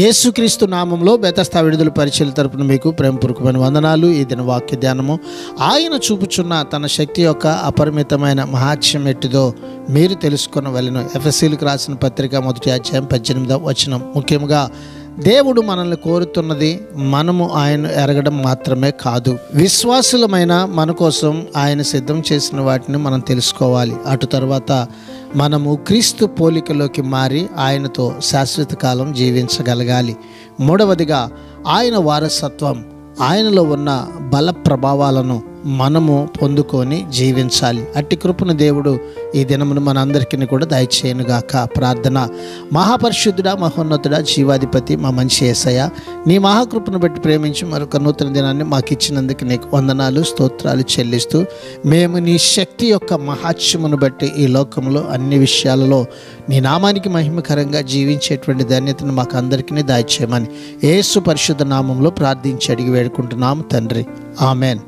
యేసుక్రీస్తు నామంలో బెతస్తా విడుదల పరిచయల తరపున మీకు ప్రేమపూర్వకమైన వందనాలు. ఈ దిన వాక్య ధ్యానము, ఆయన చూపుచున్న తన శక్తి యొక్క అపరిమితమైన మహాత్మ్యం ఎట్టిదో మీరు తెలుసుకొనవలెను. ఎఫెసీయులకు రాసిన పత్రిక 1వ అధ్యాయం 18వ వచనం. ముఖ్యంగా దేవుడు మనల్ని కోరుతున్నది మనము ఆయన ఎరగడం మాత్రమే కాదు, విశ్వాసులమైన మన కోసం ఆయన సిద్ధం చేసిన వాటిని మనం తెలుసుకోవాలి. అటు తర్వాత మనము క్రీస్తు పోలికలోకి మారి ఆయనతో శాశ్వత కాలం జీవించగలగాలి. మూడవదిగా ఆయన వారసత్వం, ఆయనలో ఉన్న బల ప్రభావాలను మనము పొందుకొని జీవించాలి. అట్టి కృపను దేవుడు ఈ దినమును మనందరికీ కూడా దయచేయనుగాక. ప్రార్థన. మహాపరిశుద్ధుడా, మహోన్నతుడా, జీవాధిపతి, మా మంచి యేసయ్య, నీ మహాకృపను బట్టి ప్రేమించి మరొక నూతన దినాన్ని మాకు ఇచ్చినందుకు నీకు వందనాలు, స్తోత్రాలు చెల్లిస్తూ మేము నీ శక్తి యొక్క మహాత్మ్యమును బట్టి ఈ లోకంలో అన్ని విషయాలలో నీ నామానికి మహిమకరంగా జీవించేటువంటి ధన్యతను మాకు అందరికీ దయచేయమని యేసు పరిశుద్ధ నామంలో ప్రార్థించి అడిగి వేడుకుంటున్నాము తండ్రి. ఆమెన్.